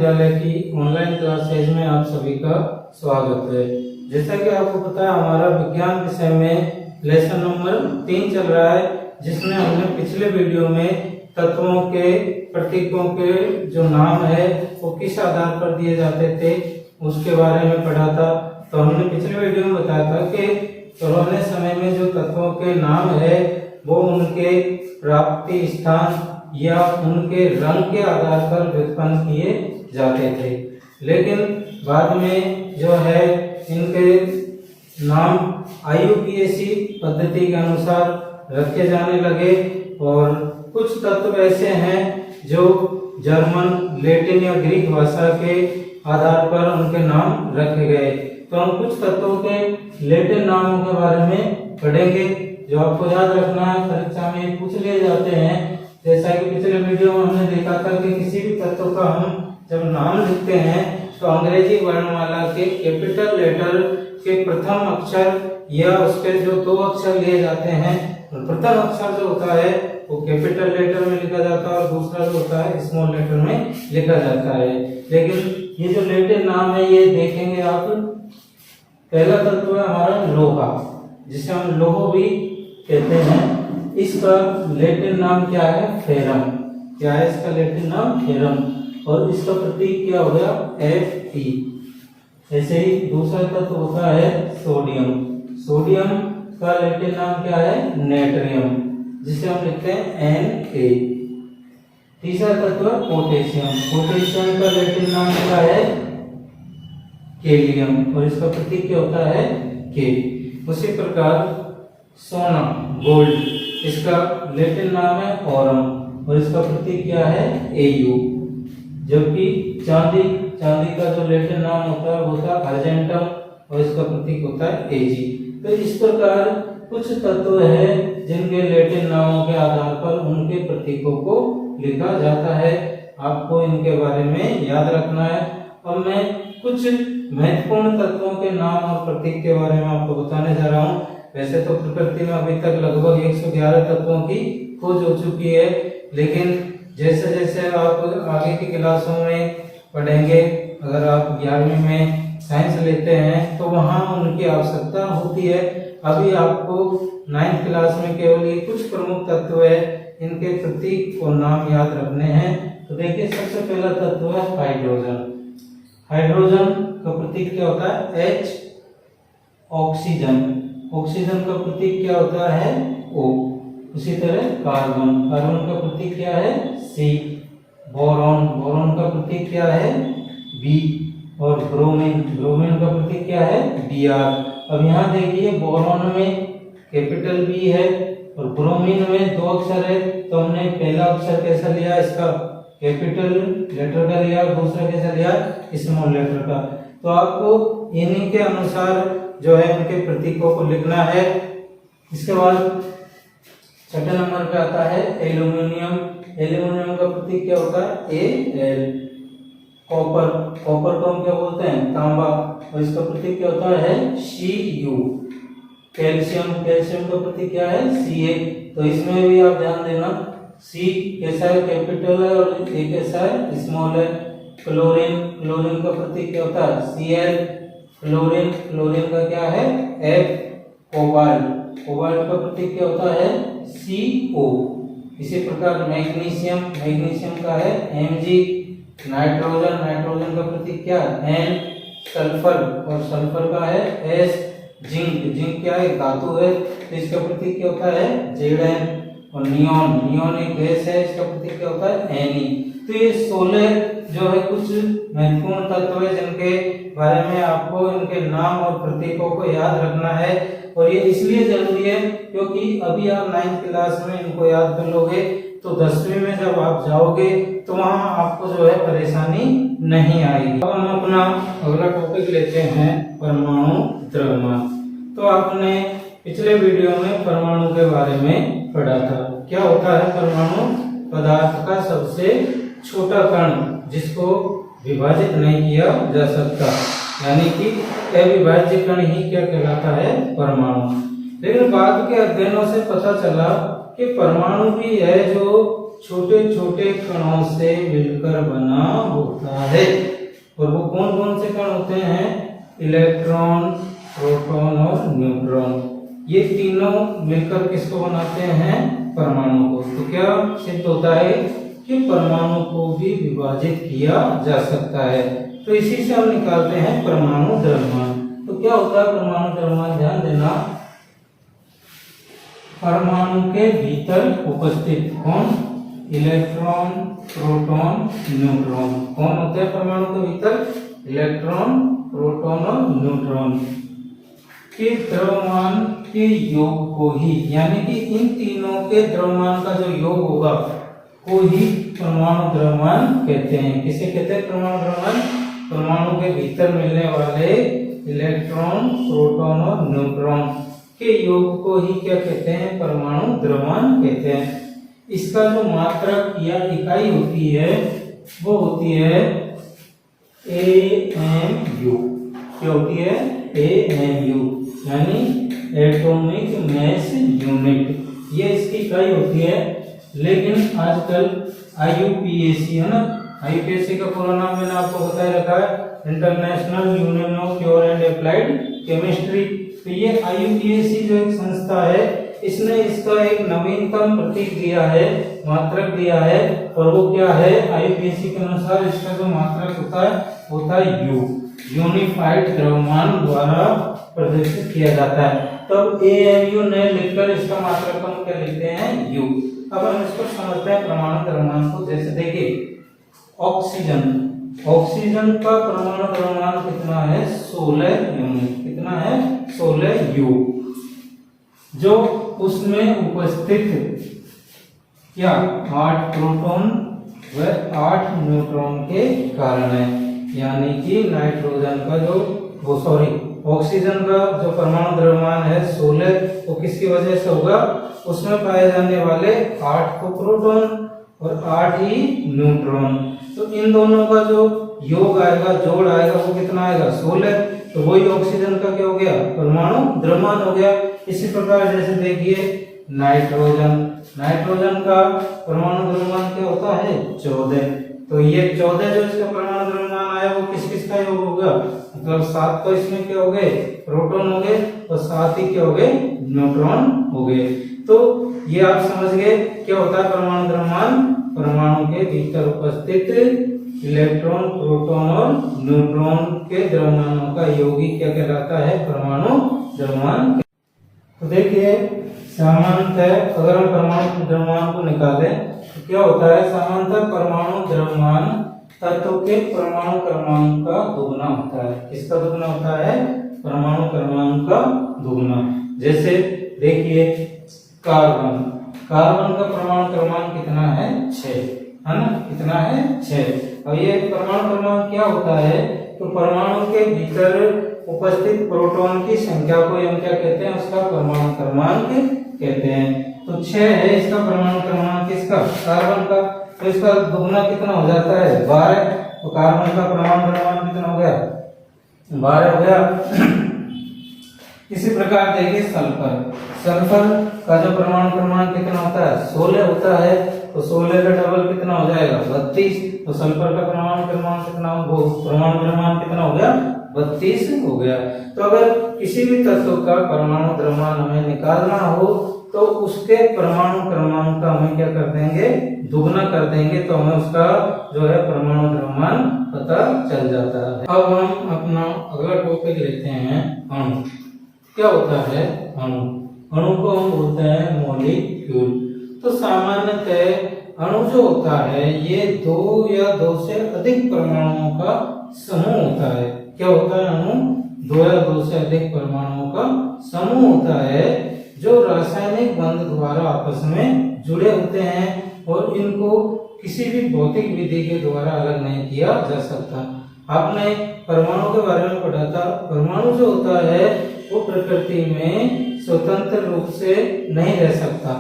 विद्यालय की online classes में आप सभी का स्वागत है। जैसा कि आपको पता है, हमारा विज्ञान विषय में लेसन नंबर 3 चल रहा है, जिसमें हमने पिछले वीडियो में तत्वों के प्रतीकों के जो नाम है वो किस आधार पर दिए जाते थे उसके बारे में पढ़ा था। तो हमने पिछले वीडियो में बताया था कि पुराने समय में जो तत्वों के नाम है वो उनके प्राप्ति स्थान या उनके रंग के आधार पर व्युत्पन्न किए जाते थे, लेकिन बाद में जो है इनके नाम IUPAC पद्धति के अनुसार रखे जाने लगे। और कुछ तत्व ऐसे हैं जो जर्मन, लैटिन या ग्रीक भाषा के आधार पर उनके नाम रखे गए। तो हम कुछ तत्वों के लैटिन नामों के बारे में पढ़ेंगे, जो आपको याद रखना है, परीक्षा में पूछ लिए जाते हैं। जैसा कि पिछले वीडियो में हमने देखा था कि किसी भी तत्व का हम जब नाम लिखते हैं तो अंग्रेजी वर्णमाला के कैपिटल लेटर के प्रथम अक्षर या उसके जो 2 अक्षर लिए जाते हैं, प्रथम अक्षर जो होता है वो कैपिटल लेटर में लिखा जाता है और दूसरा जो होता है स्मॉल लेटर में लिखा जाता है। लेकिन ये जो लैटिन नाम है ये देखेंगे आप। पहला तत्व है हमारा लोहा, जिसे हम लोह भी कहते हैं। इसका लैटिन नाम क्या है? फेरम। क्या है इसका लैटिन नाम? फेरम। और इसका प्रतीक क्या हो गया? Fe। ऐसे ही दूसरा तत्व होता है सोडियम। सोडियम का लैटिन नाम क्या है? नेट्रियम, जिसे हम लिखते हैं Na। तीसरा तत्व पोटेशियम। पोटेशियम का लैटिन नाम क्या है? केलियम, और इसका प्रतीक क्या होता है? K। उसी प्रकार सोना, गोल्ड, इसका लैटिन नाम है ओरम और इसका प्रतीक क्या है? Au। जबकि चांदी का जो लैटिन नाम होता है वो होता है अर्जेंटम और इसका प्रतीक होता है Ag। तो इस प्रकार कुछ तत्व है जिनके लैटिन नामों के आधार पर उनके प्रतीकों को लिखा जाता है। आपको इनके बारे में याद रखना है। और मैं कुछ महत्वपूर्ण तत्वों के नाम और प्रतीक के बारे में आपको बताने जा रहा हूँ। वैसे तो प्रकृति में अभी तक लगभग 111 तत्वों की खोज हो चुकी है, लेकिन जैसे जैसे आप आगे की क्लासों में पढ़ेंगे, अगर आप 11वीं में साइंस लेते हैं तो वहाँ उनकी आवश्यकता होती है। अभी आपको 9th क्लास में केवल ये कुछ प्रमुख तत्व है, इनके प्रतीक और नाम याद रखने हैं। तो देखिए, सबसे पहला तत्व है हाइड्रोजन। हाइड्रोजन का प्रतीक क्या होता है? H। ऑक्सीजन, ऑक्सीजन का प्रतीक क्या होता है? O। उसी तरह कार्बन, कार्बन का प्रतीक क्या है? C। बोरॉन, बोरॉन का प्रतीक क्या है? B। और ब्रोमीन, ब्रोमीन का प्रतीक क्या है? Br। अब यहाँ देखिए, बोरॉन में कैपिटल B है और ब्रोमीन में 2 अक्षर है, तो हमने पहला अक्षर कैसा लिया? इसका कैपिटल लेटर का लिया, दूसरा कैसा लिया? स्मॉल लेटर का। तो आपको इन्हीं के अनुसार जो है उनके प्रतीकों को लिखना है। इसके बाद 6 नंबर पे आता है एल्यूमिनियम। एल्यूमिनियम का प्रतीक क्या होता है? Al। कॉपर, कॉपर को हम क्या बोलते हैं? तांबा, और इसका प्रतीक क्या होता है? Cu। कैल्शियम, कैल्शियम का प्रतीक क्या है? Ca। तो इसमें भी आप ध्यान देना, C कैसा है? कैपिटल है और A कैसा है? स्मॉल है। क्लोरीन, क्लोरीन का प्रतीक क्या होता है? Cl। फ्लोरीन, फ्लोरीन का क्या है? F। कोबाल्ट, कोबाल्ट का प्रतीक क्या होता है? Co। इसी प्रकार मैग्नीशियम, मैग्नीशियम का है Mg। नाइट्रोजन, नाइट्रोजन का प्रतीक क्या है? N। सल्फर, और सल्फर का है S। जिंक, जिंक क्या है? धातु है, तो इसका प्रतीक क्या होता है? Zn। और नियॉन, नियॉन एक गैस है, इसका प्रतीक क्या होता है? Ne। तो ये 16 जो है कुछ महत्वपूर्ण तत्व है जिनके बारे में आपको इनके नाम और प्रतीकों को याद रखना है। और ये इसलिए जरूरी है क्योंकि अभी आप 9th क्लास में इनको याद कर लोगे तो 10वीं में जब आप जाओगे तो वहाँ आपको जो है परेशानी नहीं आएगी। अब हम अपना अगला टॉपिक लेते हैं, परमाणु द्रव्यमान। तो आपने पिछले वीडियो में परमाणु के बारे में पढ़ा था। क्या होता है परमाणु? पदार्थ का सबसे छोटा कण जिसको विभाजित नहीं किया जा सकता, यानी कि अविभाज्य कण ही क्या कहलाता है? परमाणु। लेकिन बाद के अध्ययनों से पता चला कि परमाणु भी है जो छोटे छोटे कणों से मिलकर बना होता है। और वो कौन कौन से कण होते हैं? इलेक्ट्रॉन, प्रोटॉन और न्यूट्रॉन। ये तीनों मिलकर किसको बनाते हैं? परमाणु को। तो क्या सिद्ध होता है कि परमाणु को भी विभाजित किया जा सकता है। तो इसी से हम निकालते हैं परमाणु द्रव्यमान। तो क्या होता है परमाणु द्रव्यमान? ध्यान देना, परमाणु के भीतर उपस्थित कौन? Electron, proton, neutron. कौन होते हैं परमाणु के भीतर? इलेक्ट्रॉन, प्रोटॉन और न्यूट्रॉन के द्रव्यमान के योग को ही, यानी कि इन तीनों के द्रव्यमान का जो योग होगा को ही परमाणु द्रव्यमान कहते हैं। किसे कहते हैं परमाणु द्रव्यमान? परमाणु के भीतर मिलने वाले इलेक्ट्रॉन, प्रोटॉन और न्यूट्रॉन के योग को ही क्या कहते हैं? परमाणु द्रव्यमान कहते हैं। इसका जो मात्रक या इकाई होती है वो होती है AMU। क्या होती है? AMU, यानी एटॉमिक मास यूनिट। ये इसकी इकाई होती है। लेकिन आजकल IUPAC है ना, IUPAC का पूरा नाम मैंने आपको बता रखा है, international union of pure and applied chemistry. तो ये IUPAC जो एक संस्था है, इसने इसका एक नवीनतम प्रतीक दिया है, मात्रक दिया है। और वो क्या है? IUPAC के अनुसार इसका जो मात्रक होता है U, यूनिफाइड द्रव्यमान द्वारा प्रदर्शित किया जाता है। तब AMU ने लिखकर इसका मात्रक हम क्या लिखते हैं? U। अब हम इसको समझते हैं परमाणु द्रव्यमान को। जैसे देखिए ऑक्सीजन का परमाणु द्रव्यमान कितना है? 16 यूनिट। कितना है? 16 U, जो उसमें उपस्थित क्या 8 प्रोटॉन व 8 न्यूट्रॉन के कारण है। यानी कि नाइट्रोजन का ऑक्सीजन का जो परमाणु द्रव्यमान है 16, वो किसकी वजह से होगा? उसमें पाए जाने वाले 8 को प्रोटॉन और 8 ही न्यूट्रॉन। तो इन दोनों का जो योग आएगा, जोड़ आएगा, वो कितना आएगा? 16। तो वही ऑक्सीजन का क्या हो गया? परमाणु द्रव्यमान हो गया। इसी प्रकार जैसे देखिए नाइट्रोजन का परमाणु द्रव्यमान क्या होता है? 14। तो ये 14 जो इसका परमाणु द्रव्यमान आया वो किस किस का योग होगा? मतलब 7 तो इसमें क्या हो गए? प्रोटॉन हो गए, और 7 ही क्या हो गए? न्यूट्रॉन हो गए। तो ये आप समझ गए क्या होता है परमाणु द्रव्यमान? परमाणु के भीतर उपस्थित इलेक्ट्रॉन, प्रोटॉन और न्यूट्रॉन के द्रव्यमानों का योग ही क्या कहलाता है? परमाणु द्रव्यमान। तो देखिए सामान्यतः अगर हम परमाणु द्रव्यमान को निकालें तो क्या होता है? सामान्यतः परमाणु द्रव्यमान तत्व के परमाणु क्रमांक का दुगना होता है। किसका दुगना होता है? परमाणु क्रमांक का दुगना। जैसे देखिए कार्बन का परमाणु क्रमांक कितना है? 6 है ना? कितना है? 6। और ये परमाणु क्रमांक क्या होता है? तो परमाणु के भीतर उपस्थित प्रोटॉन की संख्या को हम क्या कहते हैं? उसका परमाणु क्रमांक कहते हैं। तो 6 है इसका परमाणु क्रमांक, किसका? कार्बन का। तो इसका दुगना कितना हो जाता है? 12। तो कार्बन का परमाणु क्रमांक कितना हो गया? 12 हो गया। इसी प्रकार देखिए सल्फर का जो परमाणु क्रमांक कितना होता है? 16 होता है। तो 16 का डबल कितना हो जाएगा? 32। तो सल्फर का परमाणु क्रमांक कितना हो? परमाणु क्रमांक कितना हो गया? 32 हो गया। तो अगर किसी भी तत्व का परमाणु द्रव्यमान हमें निकालना हो तो उसके परमाणु क्रमांक का हमें क्या कर देंगे? दुगना कर देंगे, तो हमें उसका जो है परमाणु द्रव्यमान पता चल जाता है। अब हम अपना अगला टॉपिक लेते हैं अणु। क्या होता है अणु? अणु को हम बोलते हैं मॉलिक्यूल। तो सामान्यतः अणु जो होता है ये 2 या 2 से अधिक परमाणुओं का समूह होता है। क्या होता है अणु? 2 या 2 से अधिक परमाणुओं का समूह होता है जो रासायनिक बंध द्वारा आपस में जुड़े होते हैं और इनको किसी भी भौतिक विधि के द्वारा अलग नहीं किया जा सकता। आपने परमाणु के बारे में पढ़ा था। परमाणु जो होता है वो प्रकृति में स्वतंत्र रूप से नहीं रह सकता।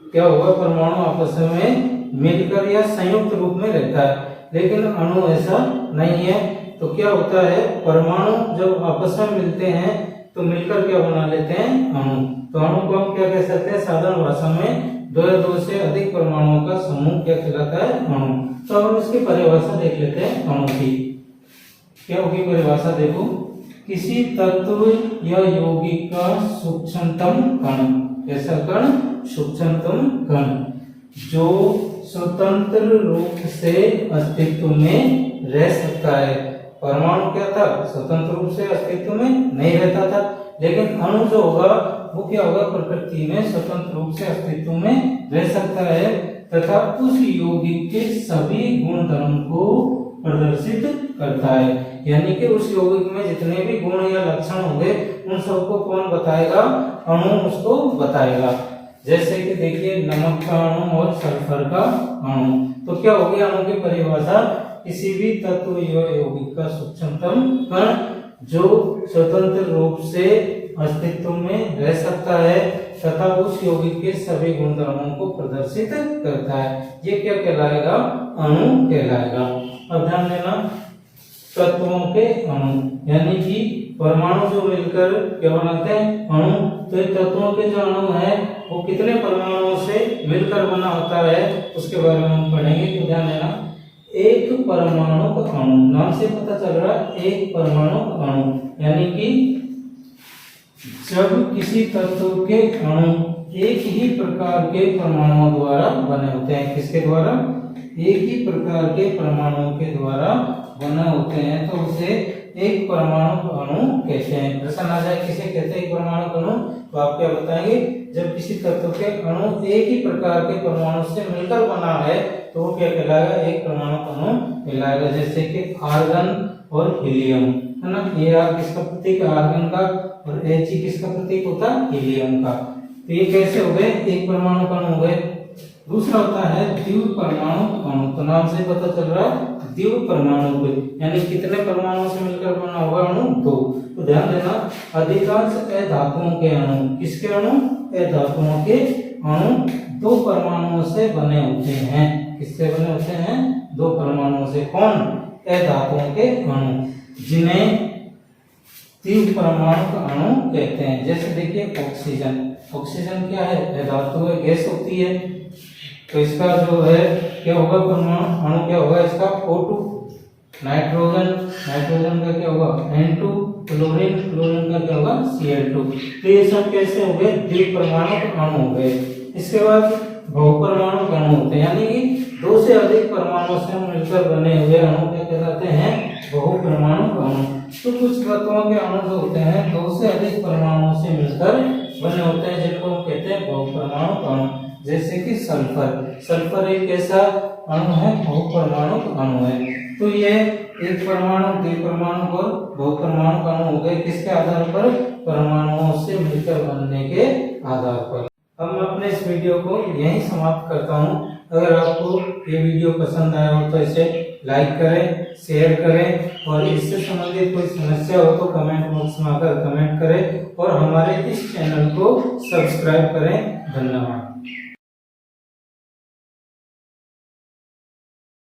क्या होगा? परमाणु आपस में मिलकर या संयुक्त रूप में रहता है, लेकिन अणु ऐसा नहीं है। तो क्या होता है? परमाणु जब आपस में मिलते हैं तो मिलकर क्या बना लेते हैं, अणु। तो अणु को हम क्या कह सकते हैं, साधारण भाषा में दो या दो से अधिक परमाणुओं का समूह क्या कहलाता है, अणु। तो हम इसकी परिभाषा देख लेते हैं अणु की। क्या होगी परिभाषा, देखो, किसी तत्व या यौगिक का सूक्ष्मतम कण, कैसा कण, सूक्ष्मतम कण, जो स्वतंत्र रूप से अस्तित्व में रह सकता है। परमाणु क्या था, स्वतंत्र रूप से अस्तित्व में नहीं रहता था, लेकिन अणु जो होगा वो क्या होगा, प्रकृति में स्वतंत्र रूप से अस्तित्व में रह सकता है तथा उस यौगिक के सभी गुण धर्म को प्रदर्शित करता है। यानी कि उस यौगिक में जितने भी गुण या लक्षण होंगे उन सबको कौन बताएगा, अणु उसको बताएगा। जैसे कि देखिए नमक का अणु और सल्फर का अणु। तो क्या होगी अणु की परिभाषा, किसी भी तत्व या यौगिक का सूक्ष्मतम कण जो स्वतंत्र रूप से अस्तित्व में रह सकता है तथा उस यौगिक के सभी गुणधर्मों को प्रदर्शित करता है, ये क्या कहलाएगा, अणु कहलाएगा। अब ध्यान देना, तत्वों के अणु यानी कि परमाणु जो मिलकर क्या बनाते हैं, अणु। तो तत्वों के जो अणु है वो कितने परमाणुओं से मिलकर बना होता है उसके बारे में हम पढ़ेंगे। तो ध्यान देना, एक परमाणु का अणु, नाम से पता चल रहा है एक परमाणु का अणु, यानी कि जब किसी तत्व के अणु एक ही प्रकार के परमाणुओं द्वारा बने होते हैं, किसके द्वारा, एक ही प्रकार के परमाणुओं के द्वारा बने होते हैं, तो उसे एक परमाणु अणु कहते हैं। प्रश्न आ जाए किसे कहते हैं एक परमाणु अणु, तो आप क्या बताएंगे, जब किसी तत्व के अणु एक ही प्रकार के परमाणु से मिलकर बना है तो वो क्या कहलाएगा, एक परमाणु अणु कहलाएगा। जैसे कि आर्गन और हीलियम, है ना, ये आर किसका प्रतीक, आर्गन का, और He किसका प्रतीक होता है, हीलियम का। तो ये कैसे हो गए, एक परमाणु अणु हो गए। दूसरा होता है द्वितीय परमाणु अणु, तो नाम से पता चल रहा है द्वितीय परमाणु को, यानी कितने परमाणुओं से मिलकर बना होगा अणु, दो। तो ध्यान देना, अधिकांश अधातुओं के अणु, किसके अणु, अधातुओं के अणु दो परमाणुओं से बने होते हैं। किससे बने होते हैं, दो परमाणुओं से। कौन, अधातुओं के अणु, जिन्हें तीव्र परमाणु का अणु कहते हैं। जैसे देखिए ऑक्सीजन, ऑक्सीजन क्या है, धातु है, गैस होती है, तो इसका जो है क्या होगा, परमाणु अणु क्या होगा इसका, O2। नाइट्रोजन, नाइट्रोजन का क्या होगा, N2। क्लोरीन, क्लोरीन का क्या होगा, Cl2। तो ये सब कैसे हो गए, द्विपरमाणु अणु हो गए। इसके बाद बहुपरमाणु अणु होते हैं, यानी कि दो से अधिक परमाणुओं से मिलकर बने हुए अणु क्या कहलाते हैं, बहुपरमाणु अणु। तो कुछ तत्वों के अणु जो होते हैं दो से अधिक परमाणुओं से मिलकर बने होते हैं, जिनको हम कहते हैं बहुपरमाणु अणु। जैसे कि सल्फर, सल्फर एक ऐसा अणु है, बहुपरमाणु अणु है। तो ये एक परमाणु, द्विपरमाणु और बहुपरमाणु अणु हो गए, किसके आधार पर, परमाणुओं से मिलकर बनने के आधार पर। अब मैं अपने इस वीडियो को यहीं समाप्त करता हूँ। अगर आपको ये वीडियो पसंद आया हो तो इसे लाइक करें, शेयर करें, और इससे संबंधित कोई समस्या हो तो कमेंट बॉक्स में आकर कमेंट करें, और हमारे इस चैनल को सब्सक्राइब करें। धन्यवाद।